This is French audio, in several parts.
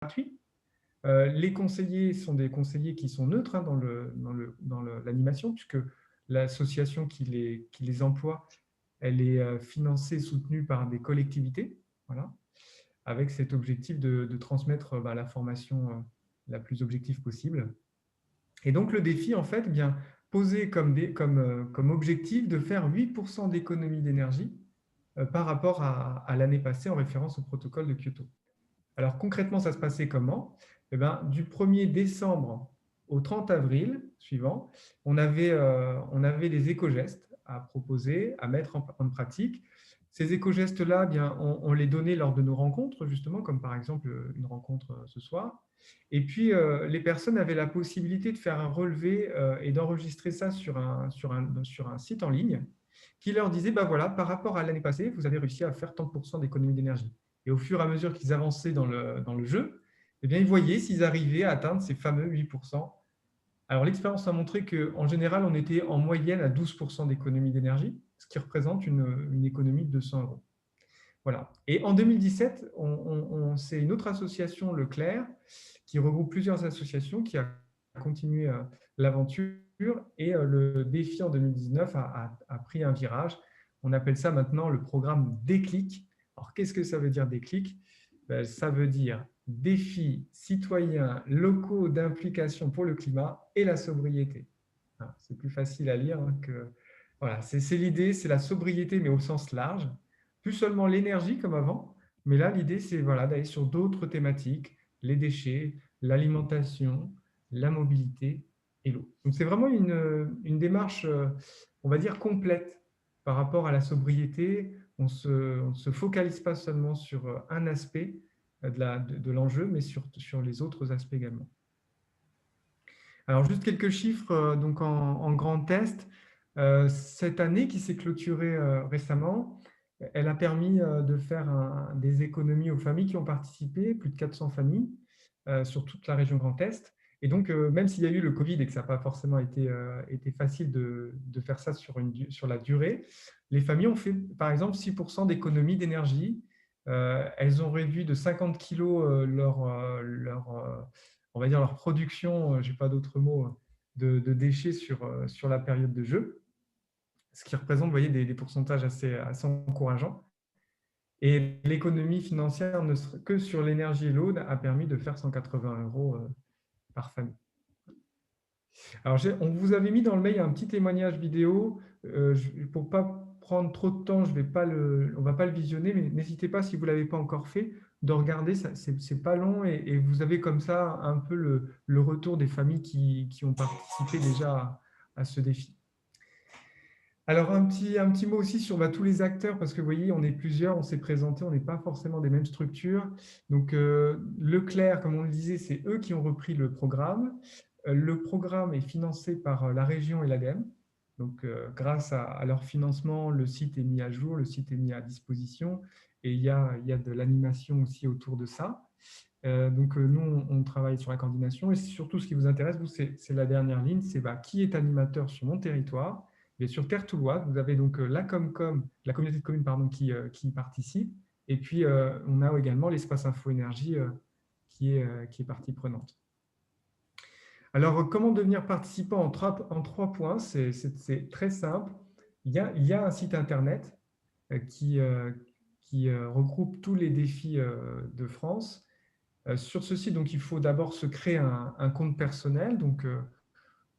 gratuit. Les conseillers sont des conseillers qui sont neutres hein, dans l'animation, puisque l'association qui les emploie, elle est financée, soutenue par des collectivités, voilà, avec cet objectif de transmettre la formation la plus objective possible. Et donc, le défi, en fait, bien, posé comme objectif de faire 8% d'économie d'énergie par rapport à l'année passée en référence au protocole de Kyoto. Alors, concrètement, ça se passait comment? Eh bien, du 1er décembre au 30 avril suivant, on avait des éco-gestes à proposer, à mettre en pratique. Ces éco-gestes-là, bien, on les donnait lors de nos rencontres, justement, comme par exemple une rencontre ce soir. Et puis, les personnes avaient la possibilité de faire un relevé et d'enregistrer ça sur un site en ligne qui leur disait, bah voilà, par rapport à l'année passée, vous avez réussi à faire tant % d'économie d'énergie. Et au fur et à mesure qu'ils avançaient dans le jeu, eh bien, ils voyaient s'ils arrivaient à atteindre ces fameux 8%. Alors, l'expérience a montré qu'en général, on était en moyenne à 12% d'économie d'énergie, ce qui représente une économie de 200 euros. Voilà. Et en 2017, c'est une autre association, Leclerc, qui regroupe plusieurs associations, qui a continué l'aventure. Et le défi en 2019 a pris un virage. On appelle ça maintenant le programme Déclic. Alors, qu'est-ce que ça veut dire Déclic? Ça veut dire défis citoyens locaux d'implication pour le climat et la sobriété. C'est plus facile à lire que… Voilà, c'est l'idée, c'est la sobriété, mais au sens large. Plus seulement l'énergie comme avant, mais là, l'idée, c'est voilà, d'aller sur d'autres thématiques, les déchets, l'alimentation, la mobilité et l'eau. Donc, c'est vraiment une démarche, on va dire, complète par rapport à la sobriété. On ne se focalise pas seulement sur un aspect de l'enjeu, mais sur les autres aspects également. Alors, juste quelques chiffres donc en grand test. Cette année qui s'est clôturée récemment, elle a permis de faire des économies aux familles qui ont participé, plus de 400 familles sur toute la région Grand Est. Et donc, même s'il y a eu le Covid et que ça n'a pas forcément été facile de faire ça sur la durée, les familles ont fait, par exemple, 6% d'économie d'énergie. Elles ont réduit de 50 kilos on va dire leur production, je n'ai pas d'autre mot, de déchets sur la période de jeu, ce qui représente, vous voyez, des pourcentages assez encourageants. Et l'économie financière, ne serait que sur l'énergie et l'eau, a permis de faire 180 euros par famille. Alors, on vous avait mis dans le mail un petit témoignage vidéo. Pour ne pas prendre trop de temps, on ne va pas le visionner, mais n'hésitez pas, si vous ne l'avez pas encore fait, de regarder. Ce n'est pas long et vous avez comme ça un peu le retour des familles qui ont participé déjà à ce défi. Alors, un petit mot aussi sur tous les acteurs, parce que vous voyez, on est plusieurs, on s'est présenté, on n'est pas forcément des mêmes structures. Donc, Leclerc, comme on le disait, c'est eux qui ont repris le programme. Le programme est financé par la région et l'ADEME. Donc, grâce à leur financement, le site est mis à jour, le site est mis à disposition et il y a de l'animation aussi autour de ça. Donc, nous, on travaille sur la coordination et surtout, ce qui vous intéresse, vous, c'est la dernière ligne, c'est qui est animateur sur mon territoire. Et sur Terre Touloise, vous avez donc la Comcom, la communauté de communes pardon, qui participe. Et puis, on a également l'espace Info Énergie qui est partie prenante. Alors, comment devenir participant en 3 points? C'est très simple. Il y a un site internet qui regroupe tous les défis de France. Sur ce site, donc, il faut d'abord se créer un compte personnel. Donc,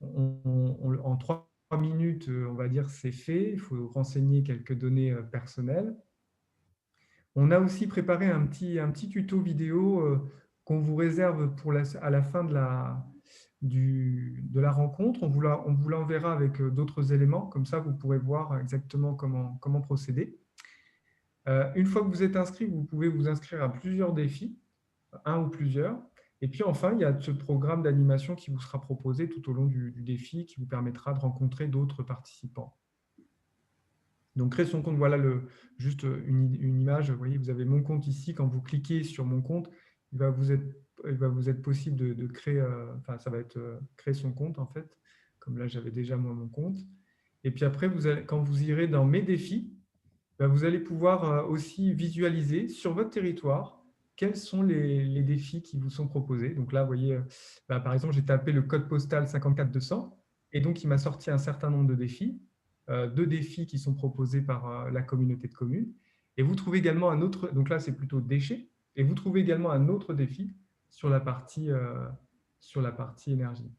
en 3 minutes, on va dire, c'est fait. Il faut renseigner quelques données personnelles. On a aussi préparé un petit tuto vidéo qu'on vous réserve à la fin de la rencontre. On vous l'enverra avec d'autres éléments. Comme ça, vous pourrez voir exactement comment procéder. Une fois que vous êtes inscrit, vous pouvez vous inscrire à plusieurs défis, un ou plusieurs. Et puis enfin, il y a ce programme d'animation qui vous sera proposé tout au long du défi, qui vous permettra de rencontrer d'autres participants. Donc, créer son compte, voilà juste une image. Vous voyez, vous avez mon compte ici. Quand vous cliquez sur mon compte, il va vous être possible de créer, ça va être créer son compte en fait. Comme là, j'avais déjà moi mon compte. Et puis après, quand vous irez dans mes défis, vous allez pouvoir aussi visualiser sur votre territoire quels sont les défis qui vous sont proposés. Donc là, vous voyez, par exemple, j'ai tapé le code postal 54200 et donc il m'a sorti un certain nombre de défis, 2 défis qui sont proposés par la communauté de communes. Et vous trouvez également un autre, donc là c'est plutôt déchets, et vous trouvez également un autre défi sur la partie énergie.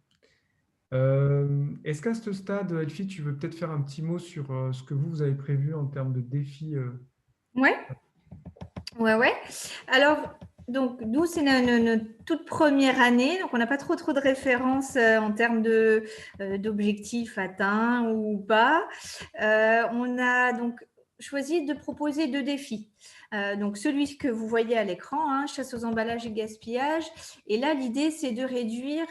Est-ce qu'à ce stade, Elfie, tu veux peut-être faire un petit mot sur ce que vous avez prévu en termes de défis Ouais, ouais, ouais. Alors, donc, nous, c'est notre toute première année, donc on n'a pas trop de références en termes d'objectifs atteints ou pas. On a donc choisi de proposer 2 défis. Donc, celui que vous voyez à l'écran, hein, chasse aux emballages et gaspillage. Et là, l'idée, c'est de réduire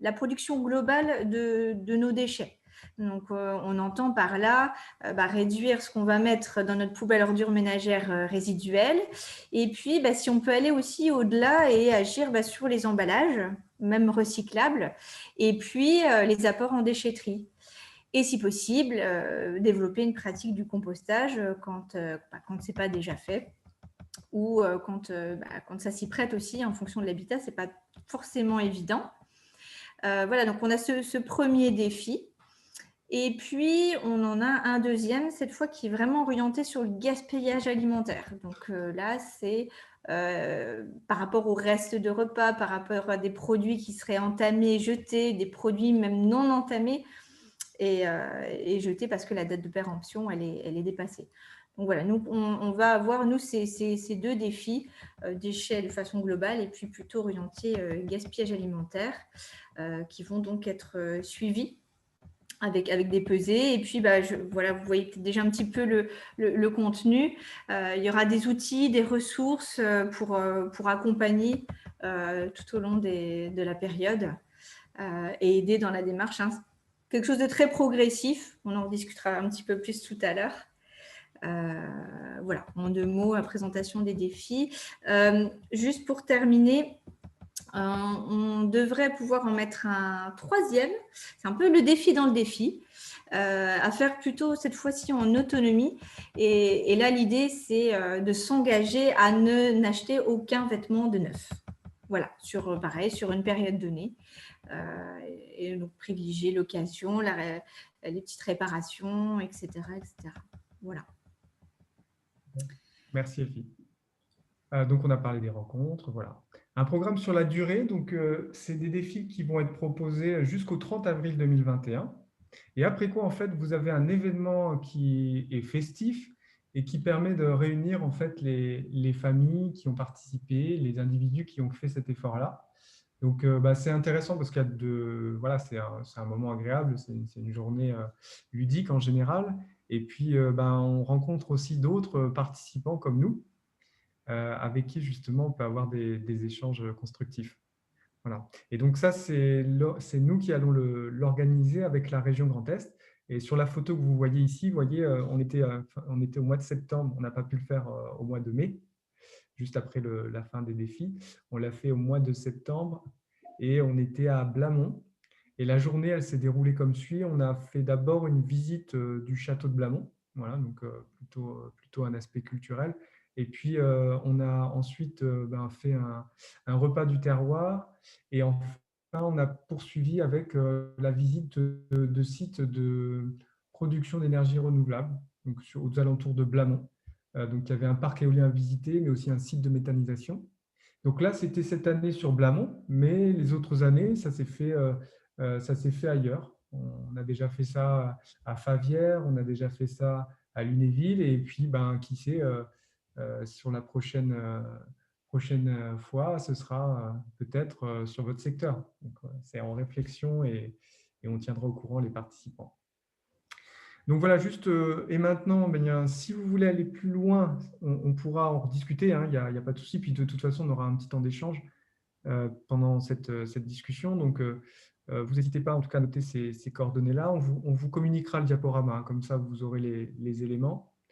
la production globale de nos déchets. Donc, on entend par là réduire ce qu'on va mettre dans notre poubelle ordures ménagères résiduelle. Et puis, si on peut aller aussi au-delà et agir sur les emballages, même recyclables, et puis les apports en déchetterie. Et si possible, développer une pratique du compostage quand ce n'est pas déjà fait ou quand ça s'y prête aussi en fonction de l'habitat, ce n'est pas forcément évident. Voilà, donc on a ce premier défi. Et puis, on en a un deuxième, cette fois, qui est vraiment orienté sur le gaspillage alimentaire. Donc là, c'est par rapport au reste de repas, par rapport à des produits qui seraient entamés, jetés, des produits même non entamés et jetés parce que la date de péremption, elle est dépassée. Donc voilà, nous, on va avoir, nous, ces 2 défis, déchets de façon globale et puis plutôt orientés gaspillage alimentaire, qui vont donc être suivis avec des pesées. Et puis, voilà, vous voyez déjà un petit peu le contenu. Il y aura des outils, des ressources pour accompagner tout au long de la période et aider dans la démarche. Hein. Quelque chose de très progressif. On en discutera un petit peu plus tout à l'heure. Voilà, en 2 mots, la présentation des défis. Juste pour terminer, on devrait pouvoir en mettre un 3e. C'est un peu le défi dans le défi, à faire plutôt cette fois-ci en autonomie. Et là, l'idée, c'est de s'engager à n'acheter aucun vêtement de neuf. Voilà, pareil, sur une période donnée. Et donc privilégier l'occasion, les petites réparations, etc., etc. Voilà. Merci, Elfie. Donc, on a parlé des rencontres, voilà. Un programme sur la durée, donc c'est des défis qui vont être proposés jusqu'au 30 avril 2021. Et après quoi, en fait, vous avez un événement qui est festif et qui permet de réunir en fait les familles qui ont participé, les individus qui ont fait cet effort-là. Donc, c'est intéressant parce qu'il y a voilà, c'est un moment agréable, c'est une journée ludique en général. Et puis, on rencontre aussi d'autres participants comme nous, avec qui justement on peut avoir des échanges constructifs. Voilà. Et donc ça, c'est nous qui allons l'organiser avec la région Grand Est. Et sur la photo que vous voyez ici, vous voyez, on était au mois de septembre, on n'a pas pu le faire au mois de mai, juste après la fin des défis. On l'a fait au mois de septembre et on était à Blamont. Et la journée, elle s'est déroulée comme suit. On a fait d'abord une visite du château de Blamont, voilà, donc plutôt un aspect culturel. Et puis, on a ensuite fait un repas du terroir. Et enfin, on a poursuivi avec la visite de sites de production d'énergie renouvelable, donc aux alentours de Blamont. Donc, il y avait un parc éolien à visiter, mais aussi un site de méthanisation. Donc là, c'était cette année sur Blamont, mais les autres années, ça s'est fait ailleurs. On a déjà fait ça à Favières, on a déjà fait ça à Lunéville, et puis, qui sait, sur la prochaine fois, ce sera peut-être sur votre secteur. Donc, c'est en réflexion et on tiendra au courant les participants. Donc voilà, juste, et maintenant, si vous voulez aller plus loin, on pourra en rediscuter, hein, il n'y a pas de souci. Puis de toute façon, on aura un petit temps d'échange pendant cette discussion. Donc, vous n'hésitez pas en tout cas à noter ces coordonnées-là. On vous communiquera le diaporama, hein, comme ça vous aurez les éléments.